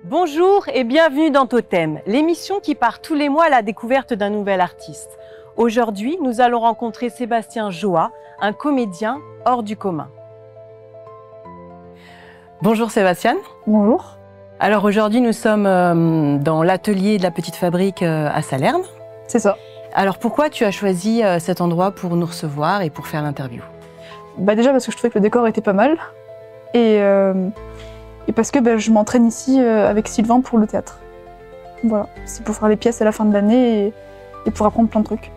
Bonjour et bienvenue dans Totem, l'émission qui part tous les mois à la découverte d'un nouvel artiste. Aujourd'hui, nous allons rencontrer Sébastien Joa, un comédien hors du commun. Bonjour Sébastien. Bonjour. Alors aujourd'hui, nous sommes dans l'atelier de la Petite Fabrique à Salerne. C'est ça. Alors pourquoi tu as choisi cet endroit pour nous recevoir et pour faire l'interview? Déjà parce que je trouvais que le décor était pas mal et parce que je m'entraîne ici avec Sylvain pour le théâtre. Voilà, c'est pour faire les pièces à la fin de l'année et pour apprendre plein de trucs.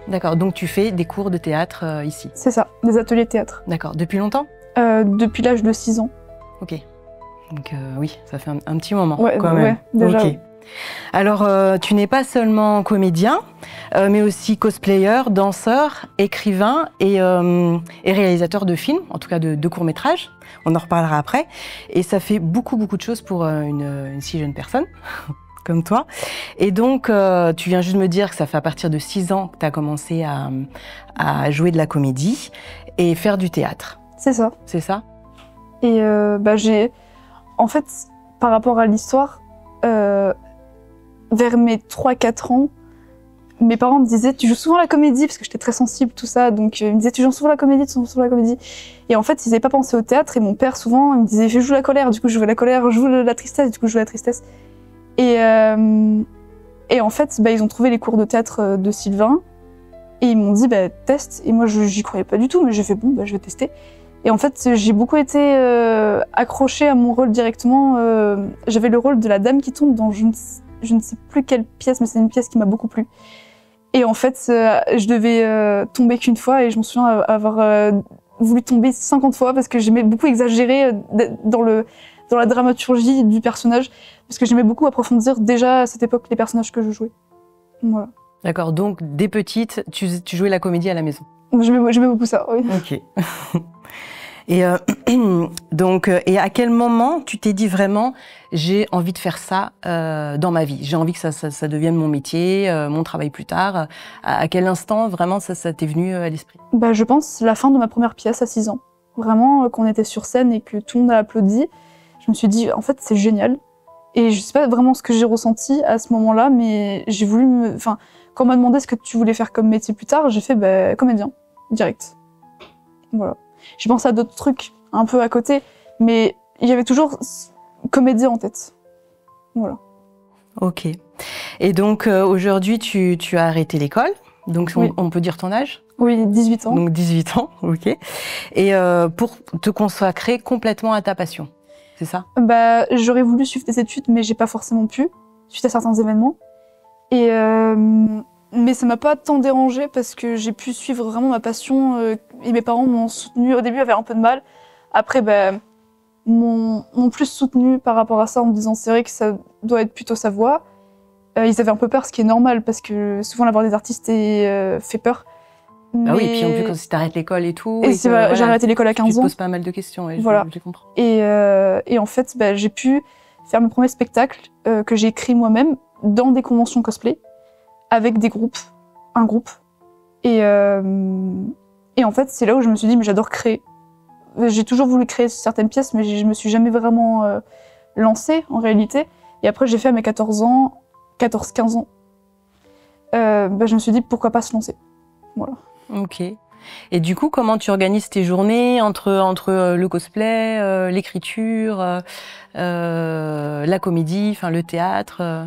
D'accord, donc tu fais des cours de théâtre ici? C'est ça, des ateliers de théâtre. D'accord, depuis longtemps? Depuis l'âge de 6 ans. Ok, donc oui, ça fait un petit moment ouais, quand même. Ouais, déjà. Okay. Alors, tu n'es pas seulement comédien, mais aussi cosplayer, danseur, écrivain et réalisateur de films, en tout cas de courts-métrages. On en reparlera après. Et ça fait beaucoup de choses pour une si jeune personne comme toi. Et donc, tu viens juste me dire que ça fait à partir de 6 ans que tu as commencé à jouer de la comédie et faire du théâtre. C'est ça. C'est ça? Et j'ai... En fait, par rapport à l'histoire... vers mes 3-4 ans, mes parents me disaient « Tu joues souvent la comédie ?» parce que j'étais très sensible, tout ça. Donc ils me disaient « Tu joues souvent la comédie, tu joues souvent la comédie ?» Et en fait, ils n'avaient pas pensé au théâtre. Et mon père, souvent, il me disait « Je joue la colère », du coup je jouais la colère. Je joue la tristesse, du coup je jouais la tristesse. Et en fait, ils ont trouvé les cours de théâtre de Sylvain. Et ils m'ont dit « Teste ». Et moi, j'y croyais pas du tout, mais j'ai fait « Bon, je vais tester ». Et en fait, j'ai beaucoup été accrochée à mon rôle directement. J'avais le rôle de la dame qui tombe dans je ne sais plus quelle pièce, mais c'est une pièce qui m'a beaucoup plu. Et en fait, je devais tomber qu'une fois et je me souviens avoir voulu tomber 50 fois parce que j'aimais beaucoup exagérer dans la dramaturgie du personnage, parce que j'aimais beaucoup approfondir déjà à cette époque les personnages que je jouais. Voilà. D'accord, donc dès petite, tu jouais la comédie à la maison? J'aimais beaucoup ça, oui. Ok. Et donc, et à quel moment tu t'es dit vraiment j'ai envie de faire ça dans ma vie, j'ai envie que ça devienne mon métier, mon travail plus tard? À quel instant vraiment ça t'est venu à l'esprit? Je pense la fin de ma première pièce à 6 ans. Vraiment, quand on était sur scène et que tout le monde a applaudi, je me suis dit en fait c'est génial. Et je sais pas vraiment ce que j'ai ressenti à ce moment-là, mais j'ai voulu quand on m'a demandé ce que tu voulais faire comme métier plus tard, j'ai fait comédien, direct. Voilà. J'ai pensé à d'autres trucs un peu à côté, mais il y avait toujours comédien en tête. Voilà. Ok. Et donc aujourd'hui, tu as arrêté l'école, donc oui. on peut dire ton âge? Oui, 18 ans. Donc 18 ans, ok. Et pour te consacrer complètement à ta passion, c'est ça? J'aurais voulu suivre des études, mais j'ai pas forcément pu, suite à certains événements. Mais ça m'a pas tant dérangée parce que j'ai pu suivre vraiment ma passion et mes parents m'ont soutenue. Au début, ils avaient un peu de mal. Après, m'ont plus soutenue par rapport à ça en me disant c'est vrai que ça doit être plutôt sa voie. Ils avaient un peu peur, ce qui est normal parce que souvent la voix des artistes fait peur. Mais... Ah oui, et puis en plus quand tu arrêtes l'école et tout. J'ai arrêté l'école à 15 ans. Tu te poses pas mal de questions, ouais, voilà. Je comprends. Et en fait, j'ai pu faire mon premier spectacle que j'ai écrit moi-même dans des conventions cosplay, avec des groupes, un groupe. Et en fait, c'est là où je me suis dit, mais j'adore créer. J'ai toujours voulu créer certaines pièces, mais je me suis jamais vraiment lancée, en réalité. Et après, j'ai fait à mes 14 ans, 14-15 ans, je me suis dit, pourquoi pas se lancer. Voilà. Ok. Et du coup, comment tu organises tes journées entre le cosplay, l'écriture, la comédie, le théâtre?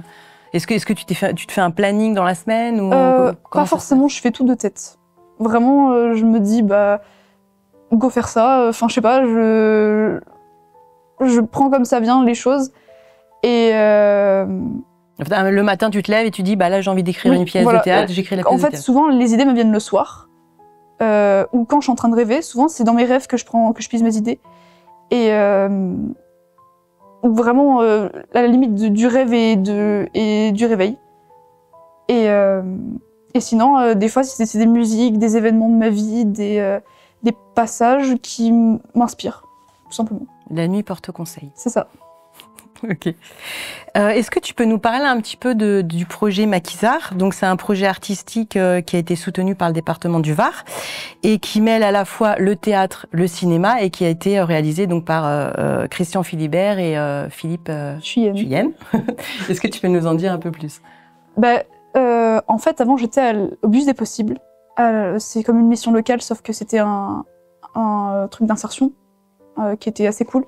Est-ce que tu te fais un planning dans la semaine ou pas forcément, je fais tout de tête. Vraiment, je me dis, go faire ça. Je sais pas, je prends comme ça vient les choses. Et le matin, tu te lèves et tu dis, là, j'ai envie d'écrire une pièce de théâtre, j'écris la pièce de théâtre. En fait, souvent, les idées me viennent le soir. Ou quand je suis en train de rêver. Souvent, c'est dans mes rêves que je pise mes idées. Et vraiment à la limite du rêve et du réveil. Et sinon, des fois, c'est des musiques, des événements de ma vie, des passages qui m'inspirent, tout simplement. La nuit porte conseil. C'est ça. Ok. Est-ce que tu peux nous parler un petit peu du projet Maquisards? Donc, c'est un projet artistique qui a été soutenu par le département du Var et qui mêle à la fois le théâtre, le cinéma et qui a été réalisé donc par Christian Philibert et Philippe Chuyenne. Est-ce que tu peux nous en dire un peu plus? En fait, avant, j'étais au Bus des Possibles. C'est comme une mission locale, sauf que c'était un truc d'insertion qui était assez cool.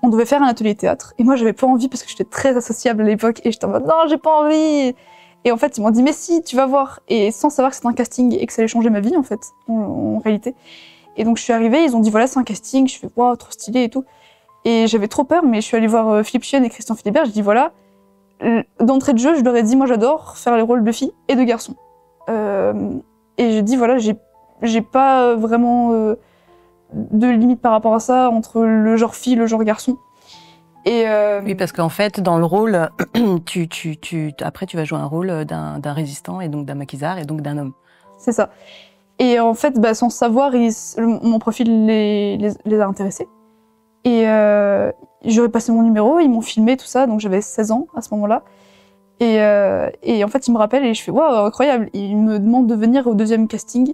On devait faire un atelier théâtre. Et moi, j'avais pas envie parce que j'étais très associable à l'époque. Et j'étais en mode, non, j'ai pas envie. Et en fait, ils m'ont dit, mais si, tu vas voir. Et sans savoir que c'était un casting et que ça allait changer ma vie, en fait, en réalité. Et donc, je suis arrivée, ils ont dit, voilà, c'est un casting. Je fais, waouh, trop stylé et tout. Et j'avais trop peur, mais je suis allée voir Philippe Chuyenne et Christian Philibert. Je dis, voilà, d'entrée de jeu, je leur ai dit, moi, j'adore faire les rôles de filles et de garçons. Et je dis, voilà, j'ai pas vraiment de limite par rapport à ça entre le genre fille et le genre garçon. Et oui, parce qu'en fait, dans le rôle, après, tu vas jouer un rôle d'un résistant et donc d'un maquisard et donc d'un homme. C'est ça. Et en fait, sans savoir, mon profil les a intéressés. Et j'aurais passé mon numéro, ils m'ont filmé, tout ça, donc j'avais 16 ans à ce moment-là. Et en fait, ils me rappellent et je fais « Waouh, incroyable !» Ils me demandent de venir au deuxième casting.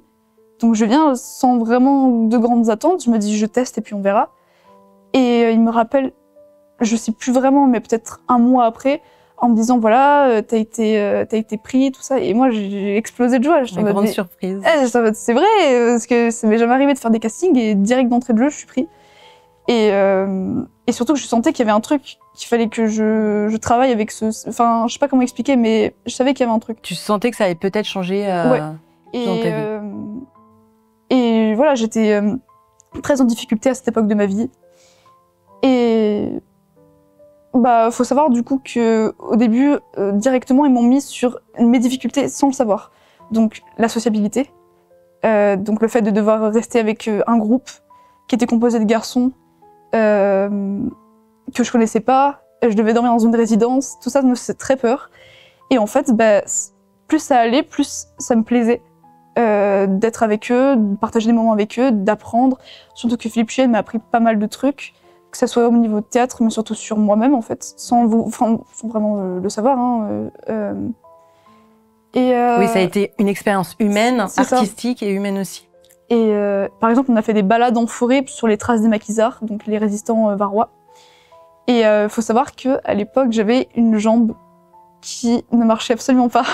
Donc je viens sans vraiment de grandes attentes, je me dis je teste et puis on verra. Et ils me rappellent, je sais plus vraiment, mais peut-être un mois après, en me disant voilà, t'as été pris, tout ça. Et moi j'ai explosé de joie. Une grande surprise. C'est vrai, parce que ça m'est jamais arrivé de faire des castings et direct d'entrée de jeu, je suis pris. Et surtout que je sentais qu'il y avait un truc, qu'il fallait que je travaille avec enfin, je sais pas comment expliquer, mais je savais qu'il y avait un truc. Tu sentais que ça allait peut-être changer ouais. Dans ta vie. Et voilà, j'étais très en difficulté à cette époque de ma vie. Et faut savoir du coup que au début, directement, ils m'ont mis sur mes difficultés sans le savoir. Donc la sociabilité, donc le fait de devoir rester avec un groupe qui était composé de garçons que je connaissais pas. Je devais dormir dans une résidence. Tout ça me faisait très peur. Et en fait, plus ça allait, plus ça me plaisait. D'être avec eux, de partager des moments avec eux, d'apprendre. Surtout que Philippe Chuyenne m'a appris pas mal de trucs, que ce soit au niveau de théâtre, mais surtout sur moi-même en fait, sans vraiment le savoir. Oui, ça a été une expérience humaine, artistique et humaine aussi. Et par exemple, on a fait des balades en forêt sur les traces des maquisards, donc les résistants varois. Et faut savoir que à l'époque, j'avais une jambe qui ne marchait absolument pas.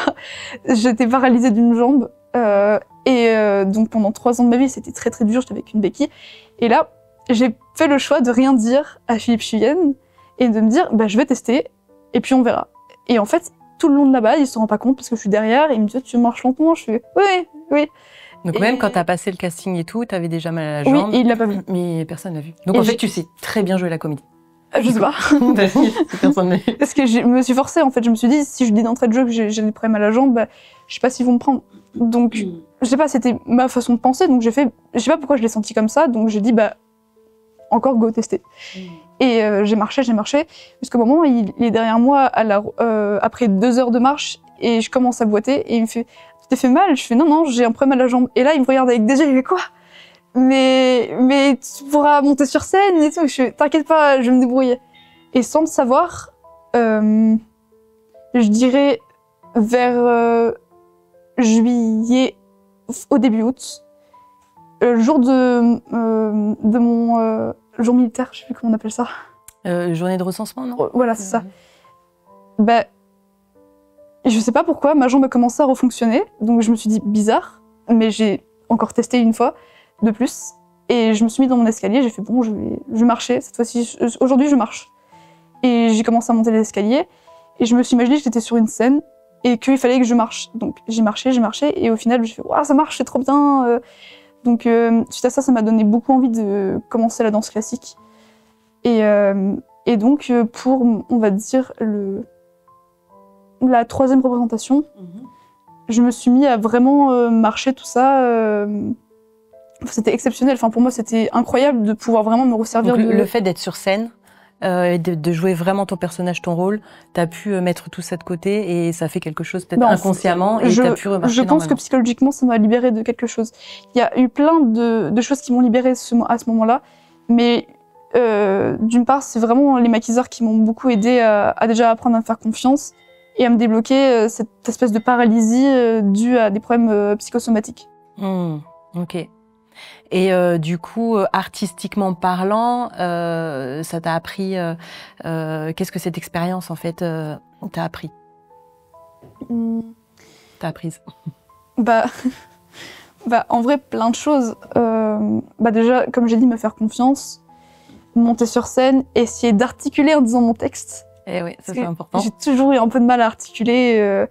J'étais paralysée d'une jambe. Donc pendant 3 ans de ma vie, c'était très très dur, j'étais avec une béquille. Et là, j'ai fait le choix de rien dire à Philippe Chuyenne et de me dire, je vais tester et puis on verra. Et en fait, tout le long de là-bas, il se rend pas compte parce que je suis derrière et il me dit, tu marches lentement? Je fais, oui. Donc même quand t'as passé le casting et tout, t'avais déjà mal à la jambe. Oui, et il l'a pas vu. Mais personne l'a vu. Donc en fait, tu sais très bien jouer la comédie. Je sais pas. Personne l'a vu. Parce que je me suis forcée, en fait. Je me suis dit, si je dis d'entrée de jeu que j'ai des problèmes à la jambe, je sais pas s'ils vont me prendre. Donc, je sais pas, c'était ma façon de penser. Donc je sais pas pourquoi je l'ai senti comme ça. Donc j'ai dit, encore go tester. Et j'ai marché. Jusqu'au moment où il est derrière moi, après 2 heures de marche, et je commence à boiter. Et il me fait, tu t'es fait mal? Je fais, non, j'ai un problème à la jambe. Et là, il me regarde avec des yeux, il fait quoi? Mais tu pourras monter sur scène et tout. Je fais, t'inquiète pas, je vais me débrouiller. Et sans le savoir, je dirais vers juillet, au début août, le jour de mon jour militaire, je sais plus comment on appelle ça. Journée de recensement, non? Voilà, c'est ça. Je sais pas pourquoi, ma jambe a commencé à refonctionner, donc je me suis dit bizarre, mais j'ai encore testé une fois de plus, et je me suis mis dans mon escalier, j'ai fait bon, je vais marcher, cette fois-ci, aujourd'hui je marche. Et j'ai commencé à monter les escaliers, et je me suis imaginé que j'étais sur une scène, et qu'il fallait que je marche. Donc j'ai marché, et au final j'ai fait waouh, ça marche, c'est trop bien. Donc suite à ça, ça m'a donné beaucoup envie de commencer la danse classique. Et donc pour, on va dire, la 3e représentation, je me suis mis à vraiment marcher tout ça. C'était exceptionnel. Enfin, pour moi, c'était incroyable de pouvoir vraiment me resservir. Donc, le fait d'être sur scène, de jouer vraiment ton personnage, ton rôle, t'as pu mettre tout ça de côté et ça fait quelque chose peut-être inconsciemment et t'as pu remarcher. Je pense que psychologiquement, ça m'a libérée de quelque chose. Il y a eu plein de choses qui m'ont libérée à ce moment-là, mais D'une part, c'est vraiment les maquisards qui m'ont beaucoup aidé à déjà apprendre à me faire confiance et à me débloquer cette espèce de paralysie due à des problèmes psychosomatiques. Ok. Et du coup, artistiquement parlant, ça t'a appris... qu'est-ce que cette expérience, en fait, t'a appris T'a apprise Bah, en vrai, plein de choses. Déjà, comme j'ai dit, me faire confiance, monter sur scène, essayer d'articuler en disant mon texte. Eh oui, ça c'est important. J'ai toujours eu un peu de mal à articuler.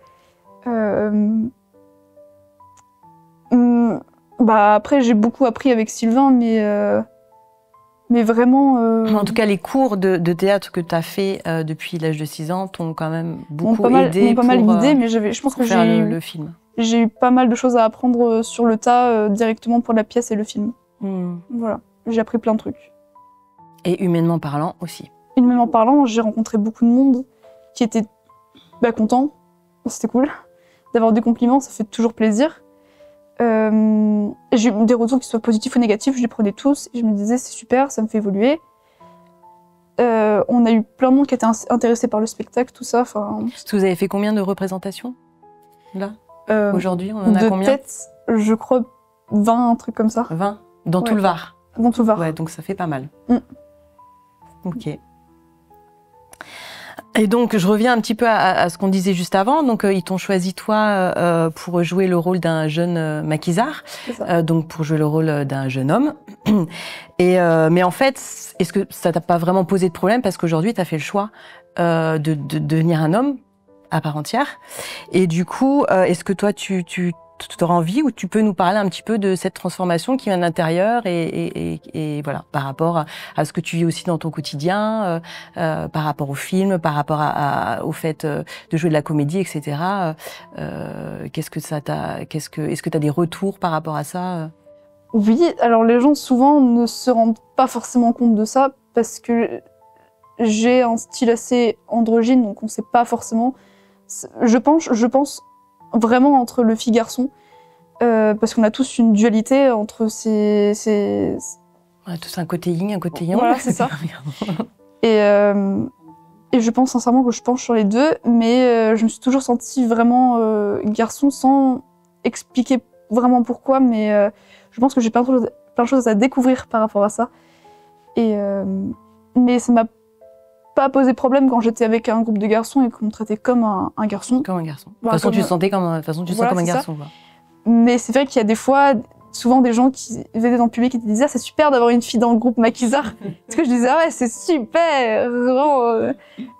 Après, j'ai beaucoup appris avec Sylvain, mais vraiment... En tout cas, les cours de théâtre que tu as fait depuis l'âge de 6 ans t'ont quand même beaucoup aidé m'ont pas mal guidé, mais je pense que faire le film. J'ai eu pas mal de choses à apprendre sur le tas directement pour la pièce et le film. Voilà, j'ai appris plein de trucs. Et humainement parlant aussi. Humainement parlant, j'ai rencontré beaucoup de monde qui était content. C'était cool d'avoir des compliments, ça fait toujours plaisir. J'ai eu des retours qui soient positifs ou négatifs, je les prenais tous et je me disais c'est super, ça me fait évoluer. On a eu plein de monde qui était intéressé par le spectacle, tout ça. Vous avez fait combien de représentations là aujourd'hui, on en a combien? Peut-être, je crois 20, un truc comme ça. 20 dans tout le Var. Dans tout le Var. Ouais, donc ça fait pas mal. Ok. Et donc, je reviens un petit peu à ce qu'on disait juste avant. Donc, ils t'ont choisi, toi, pour jouer le rôle d'un jeune maquisard. Donc, pour jouer le rôle d'un jeune homme. Mais en fait, est-ce que ça t'a pas vraiment posé de problème? Parce qu'aujourd'hui, tu as fait le choix de devenir un homme à part entière. Et du coup, est-ce que toi, tu auras envie ou tu peux nous parler un petit peu de cette transformation qui vient de l'intérieur et voilà, par rapport à ce que tu vis aussi dans ton quotidien, par rapport au film, par rapport au fait de jouer de la comédie, etc. Qu'est-ce que ça t'a, est-ce que tu as des retours par rapport à ça? Oui, alors les gens souvent ne se rendent pas forcément compte de ça parce que j'ai un style assez androgyne, donc on sait pas forcément. Je pense vraiment entre le fille-garçon, parce qu'on a tous une dualité entre ces... On a tous un côté yin, un côté yang. Voilà, c'est ça. Et je pense sincèrement que je penche sur les deux, mais je me suis toujours sentie vraiment garçon sans expliquer vraiment pourquoi, mais je pense que j'ai plein de choses à découvrir par rapport à ça. Mais ça m'a pas posé problème quand j'étais avec un groupe de garçons et qu'on me traitait comme un garçon. Comme un garçon. De toute façon, tu te sentais comme un garçon. Quoi. Mais c'est vrai qu'il y a des fois, souvent des gens qui venaient dans le public et qui disaient « Ah, c'est super d'avoir une fille dans le groupe maquisard ». Parce que je disais « Ah ouais, c'est super !»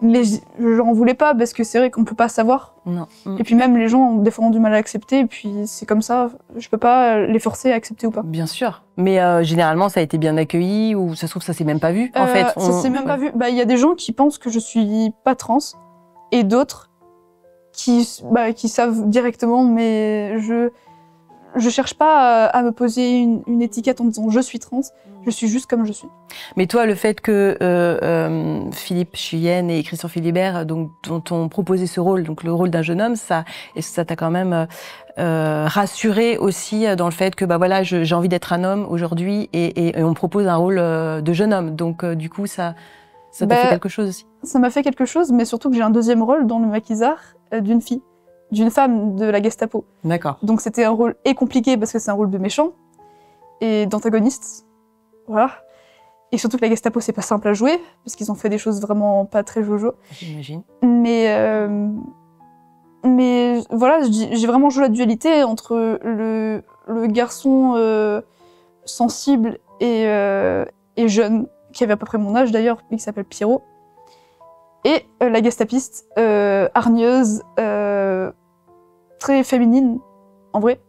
Mais j'en voulais pas parce que c'est vrai qu'on peut pas savoir. Non. Et puis même les gens, des fois, ont du mal à accepter. Et puis c'est comme ça, je peux pas les forcer à accepter ou pas. Bien sûr. Mais généralement, ça a été bien accueilli ou ça se trouve, ça s'est même pas vu en fait. Ça s'est même pas vu. Il y a des gens qui pensent que je suis pas trans et d'autres qui savent directement, mais je cherche pas à me poser une étiquette en disant je suis trans, je suis juste comme je suis. Mais toi, le fait que Philippe Chuyenne et Christian Philibert dont ont proposé ce rôle, donc le rôle d'un jeune homme, ça t'a quand même rassuré aussi dans le fait que voilà, j'ai envie d'être un homme aujourd'hui et on me propose un rôle de jeune homme. Donc du coup, ça t'a fait quelque chose aussi. Ça m'a fait quelque chose, mais surtout que j'ai un deuxième rôle dans le maquisard d'une fille. D'une femme de la Gestapo. D'accord. Donc c'était un rôle compliqué parce que c'est un rôle de méchant et d'antagoniste. Voilà. Et surtout que la Gestapo, c'est pas simple à jouer parce qu'ils ont fait des choses vraiment pas très jojo. J'imagine. Mais voilà, j'ai vraiment joué la dualité entre le garçon sensible et jeune, qui avait à peu près mon âge d'ailleurs, mais qui s'appelle Pierrot. Et la gestapiste, hargneuse, très féminine, en vrai.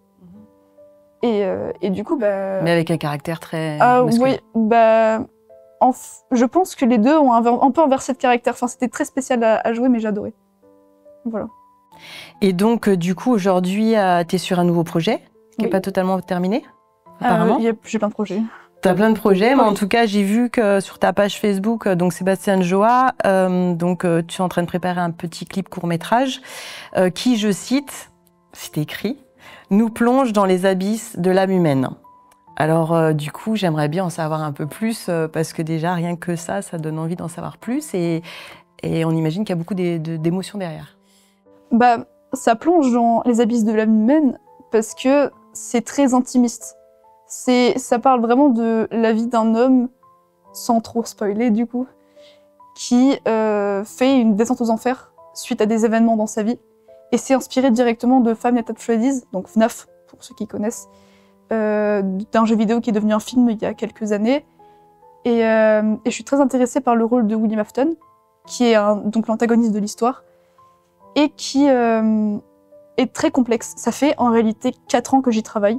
Et du coup, Mais avec un caractère très masculin. Oui, je pense que les deux ont un peu inversé de caractère. Enfin, c'était très spécial à jouer, mais j'ai adoré. Voilà. Et donc, du coup, aujourd'hui, tu es sur un nouveau projet, qui n'est pas totalement terminé, apparemment. J'ai plein de projets. T'as plein de projets, mais en tout cas, j'ai vu que sur ta page Facebook, donc Sébastien Joa, tu es en train de préparer un petit clip court-métrage qui, je cite, c'est écrit, nous plonge dans les abysses de l'âme humaine. Alors, du coup, j'aimerais bien en savoir un peu plus, parce que déjà, rien que ça donne envie d'en savoir plus. Et on imagine qu'il y a beaucoup d'émotions derrière. Bah, ça plonge dans les abysses de l'âme humaine parce que c'est très intimiste. Ça parle vraiment de la vie d'un homme, sans trop spoiler du coup, qui fait une descente aux enfers suite à des événements dans sa vie. Et c'est inspiré directement de Five Nights at Freddy's, donc FNAF pour ceux qui connaissent, d'un jeu vidéo qui est devenu un film il y a quelques années. Et je suis très intéressée par le rôle de William Afton, qui est donc l'antagoniste de l'histoire, et qui est très complexe. Ça fait en réalité 4 ans que j'y travaille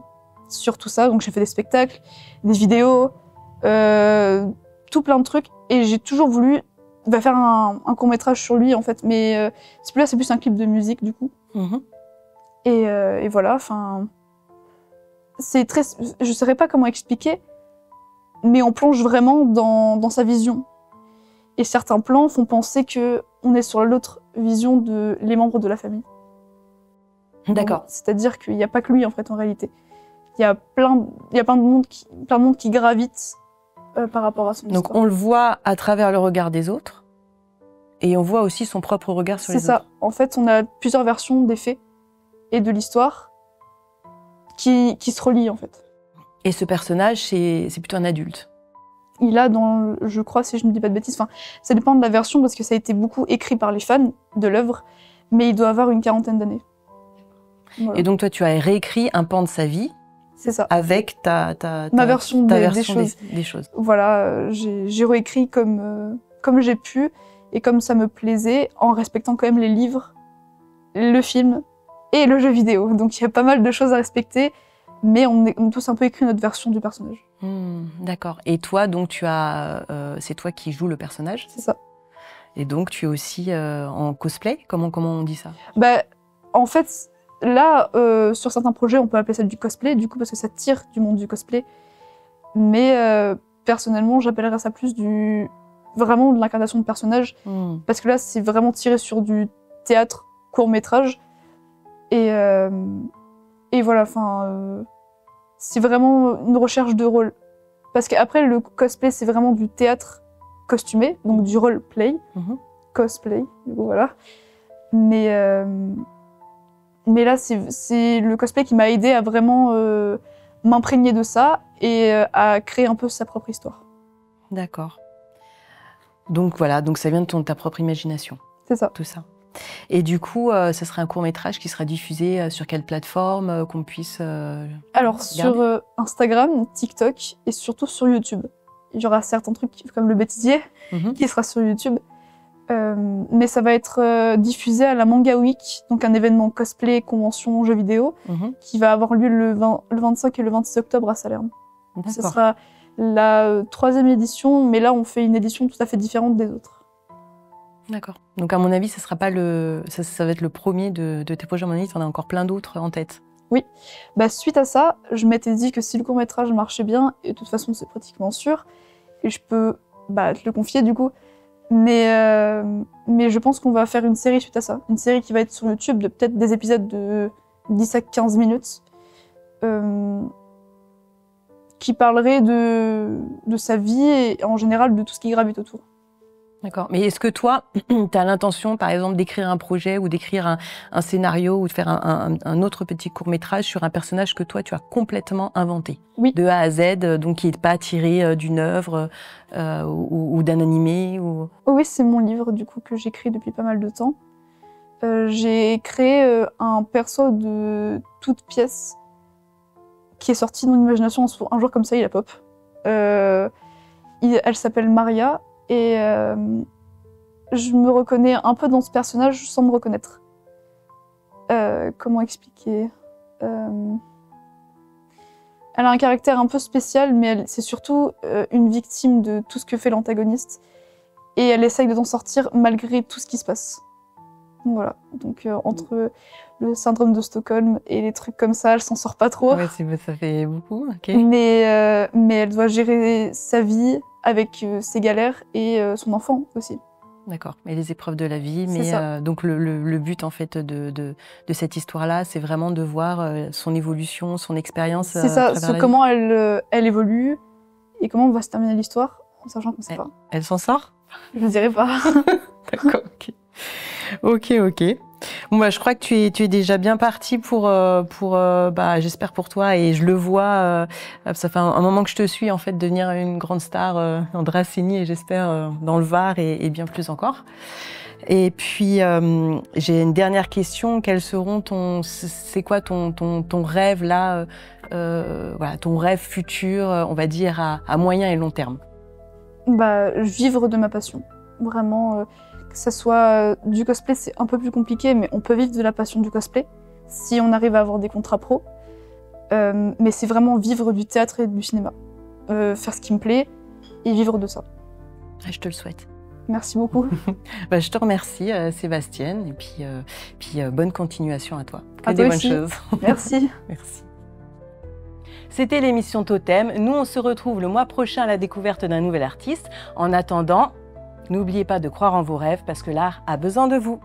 sur tout ça, donc j'ai fait des spectacles, des vidéos, tout plein de trucs, et j'ai toujours voulu faire un court-métrage sur lui en fait, mais c'est plus un clip de musique du coup. Et voilà, enfin, c'est très, je saurais pas comment expliquer, mais on plonge vraiment dans sa vision. Et certains plans font penser que on est sur l'autre vision de les membres de la famille. D'accord. C'est-à-dire qu'il n'y a pas que lui en fait en réalité. Il y a plein de monde qui gravite par rapport à son histoire. Donc on le voit à travers le regard des autres, et on voit aussi son propre regard sur les autres. C'est ça. En fait, on a plusieurs versions des faits et de l'histoire qui se relient en fait. Et ce personnage, c'est plutôt un adulte. Il a je crois, si je ne dis pas de bêtises, enfin, ça dépend de la version parce que ça a été beaucoup écrit par les fans de l'œuvre, mais il doit avoir une 40aine d'années. Voilà. Et donc toi, tu as réécrit un pan de sa vie. C'est ça. Avec ma version des choses. Voilà, j'ai réécrit comme j'ai pu et comme ça me plaisait, en respectant quand même les livres, le film et le jeu vidéo. Donc il y a pas mal de choses à respecter, mais on a tous un peu écrit notre version du personnage. D'accord. Et toi, donc c'est toi qui joues le personnage? C'est ça. Et donc tu es aussi en cosplay? Comment on dit ça? Bah, en fait, là, sur certains projets, on peut appeler ça du cosplay, du coup, parce que ça tire du monde du cosplay. Mais personnellement, j'appellerais ça plus vraiment de l'incarnation de personnage. Parce que là, c'est vraiment tiré sur du théâtre, court-métrage. Et voilà, enfin, c'est vraiment une recherche de rôle. Parce qu'après, le cosplay, c'est vraiment du théâtre costumé, donc du role-play. Cosplay, du coup, voilà. Mais là, c'est le cosplay qui m'a aidé à vraiment m'imprégner de ça et à créer un peu sa propre histoire. D'accord. Donc voilà, donc ça vient de ta propre imagination. C'est ça. Tout ça. Et du coup, ce serait un court-métrage qui sera diffusé sur quelle plateforme qu'on puisse Alors, regarder? sur Instagram, TikTok et surtout sur YouTube. Il y aura certains trucs comme le bêtisier qui sera sur YouTube. Mais ça va être diffusé à la Manga Week, donc un événement cosplay, convention, jeux vidéo, qui va avoir lieu le 25 et le 26 octobre à Salerne. Ce sera la 3e édition, mais là on fait une édition tout à fait différente des autres. D'accord. Donc à mon avis, ça va être le premier de tes projets. À mon avis, tu en as encore plein d'autres en tête. Oui. Bah, suite à ça, je m'étais dit que si le court-métrage marchait bien, et de toute façon c'est pratiquement sûr, et je peux te le confier du coup, mais je pense qu'on va faire une série suite à ça. Une série qui va être sur YouTube de peut-être des épisodes de 10 à 15 minutes qui parlerait de sa vie et en général de tout ce qui gravite autour. D'accord. Mais est-ce que toi, tu as l'intention, par exemple, d'écrire un projet ou d'écrire un scénario ou de faire un autre petit court-métrage sur un personnage que toi, tu as complètement inventé? Oui. De A à Z, donc qui n'est pas tiré d'une œuvre ou d'un animé ou... Oui, c'est mon livre, du coup, que j'écris depuis pas mal de temps. J'ai créé un perso de toute pièce qui est sorti de mon imagination un jour comme ça, il a pop. Elle s'appelle Maria. Et je me reconnais un peu dans ce personnage sans me reconnaître. Comment expliquer Elle a un caractère un peu spécial, mais c'est surtout une victime de tout ce que fait l'antagoniste. Et elle essaye de s'en sortir malgré tout ce qui se passe. Voilà. Donc entre le syndrome de Stockholm et les trucs comme ça, elle s'en sort pas trop. Ouais, ça fait beaucoup. Okay. Mais elle doit gérer sa vie avec ses galères et son enfant aussi. D'accord. Et les épreuves de la vie. C'est Mais ça. donc le but en fait de cette histoire-là, c'est vraiment de voir son évolution, son expérience C'est à ça, travers la vie. comment elle évolue et comment va se terminer l'histoire, en sachant qu'on sait pas. Elle s'en sort? Je ne dirai pas. D'accord, ok. Ok. Bon, bah, je crois que tu es déjà bien parti pour j'espère pour toi, et je le vois, ça fait un moment que je te suis, en fait, devenir une grande star en Dracénie, et j'espère dans le Var et bien plus encore. Et puis, j'ai une dernière question. C'est quoi ton rêve là, voilà, ton rêve futur, on va dire, à moyen et long terme? Vivre de ma passion. Vraiment, que ça soit du cosplay, c'est un peu plus compliqué, mais on peut vivre de la passion du cosplay si on arrive à avoir des contrats pro. Mais c'est vraiment vivre du théâtre et du cinéma. Faire ce qui me plaît et vivre de ça. Je te le souhaite. Merci beaucoup. Je te remercie, Sébastienne, et puis bonne continuation à toi. À des toi bonnes aussi. choses. Merci. Merci. C'était l'émission Totem. Nous, on se retrouve le mois prochain à la découverte d'un nouvel artiste. En attendant, n'oubliez pas de croire en vos rêves parce que l'art a besoin de vous.